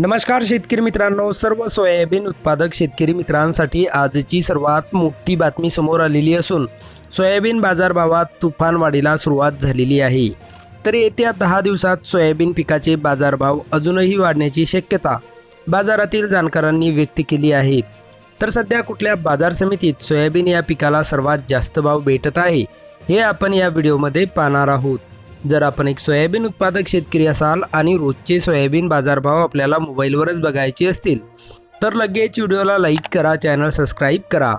नमस्कार शेतकरी मित्रांनो, सर्व सोयाबीन उत्पादक शेतकरी मित्रांसाठी आजची सर्वात मोठी बातमी समोर आलेली असून सोयाबीन बाजारभावात तुफान वाढीला सुरुवात झालेली आहे। तर येत्या 10 दिवसात सोयाबीन पिकाचे बाजारभाव अजूनही वाढण्याची शक्यता बाजारातील जाणकारांनी व्यक्त केली आहे। तर सध्या कुठल्या बाजार समितीत सोयाबीन या पिकाला सर्वात जास्त भाव भेटत आहे हे आपण या व्हिडिओमध्ये पाहणार आहोत। जर आपण एक सोयाबीन उत्पादक शेतकरी असाल आणि रोजचे सोयाबीन बाजारभाव आपल्याला मोबाईलवरच बघायचे असतील तर लगेच व्हिडिओला लाईक करा, चॅनल सबस्क्राईब करा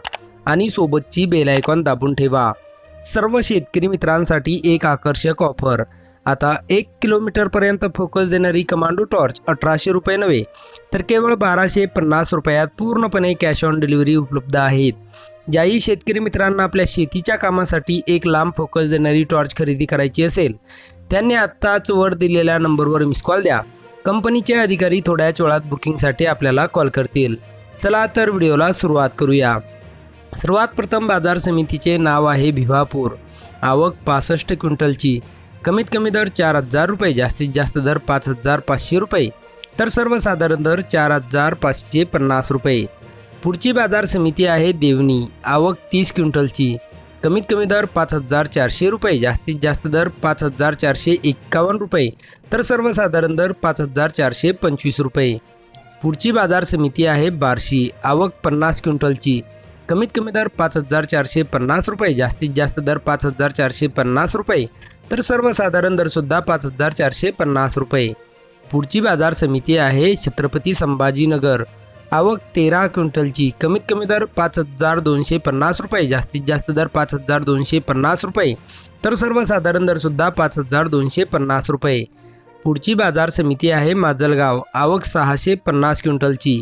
आणि सोबतची बेल आयकॉन दाबून ठेवा। सर्व शेतकरी मित्रांसाठी एक आकर्षक ऑफर। आता 1 किलोमीटरपर्यंत फोकस देणारी कमांडो टॉर्च 1800 रुपये नव्हे तर केवळ 1250 रुपयात पूर्णपणे कॅश ऑन डिलिव्हरी उपलब्ध आहेत। ज्याही शेतकरी मित्रांना आपल्या शेतीच्या कामासाठी एक लांब फोकस देणारी टॉर्च खरेदी करायची असेल त्यांनी आत्ताच वर दिलेल्या नंबरवर मिस कॉल द्या। कंपनीचे अधिकारी थोड्याच वेळात बुकिंगसाठी आपल्याला कॉल करतील। चला तर व्हिडिओला सुरुवात करूया। सर्वात प्रथम बाजार समितीचे नाव आहे भिवापूर। आवक 65 क्विंटलची। कमीत कमी दर 4000 रुपये, जास्तीत जास्त दर 5500 रुपये तर सर्वसाधारण दर 4550 रुपये। पुढची बाजार समिती आहे देवणी। आवक 30 क्विंटलची। कमीत कमी दर 5400 रुपये, जास्तीत जास्त दर 5451 रुपये तर सर्वसाधारण दर 5425 रुपये। पुढची बाजार समिती आहे बार्शी। आवक 50 क्विंटलची। कमीत कमी दर 5450 रुपये, जास्तीत जास्त दर 5450 रुपये तर सर्वसाधारण दरसुद्धा 5450 रुपये। पुढची बाजार समिती आहे छत्रपती संभाजीनगर। आवक 13 क्विंटलची। कमीत कमी दर 5250 रुपये, जास्तीत जास्त दर 5250 रुपये तर सर्वसाधारण दरसुद्धा 5250 रुपये। पुढची बाजार समिती आहे माजलगाव। आवक 650 क्विंटलची।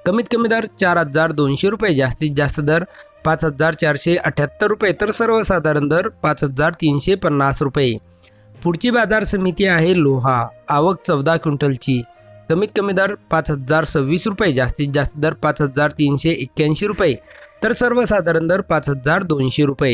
कमीत कमी दर 4200 रुपये, जास्तीत जास्त दर 5478 रुपये तर सर्वसाधारण दर 5350 रुपये। पुढची बाजार समिती आहे लोहा। आवक 14 क्विंटलची। कमीत कमी दर 5026 रुपये, जास्तीत जास्त दर 5381 रुपये तर सर्वसाधारण दर 5200 रुपये।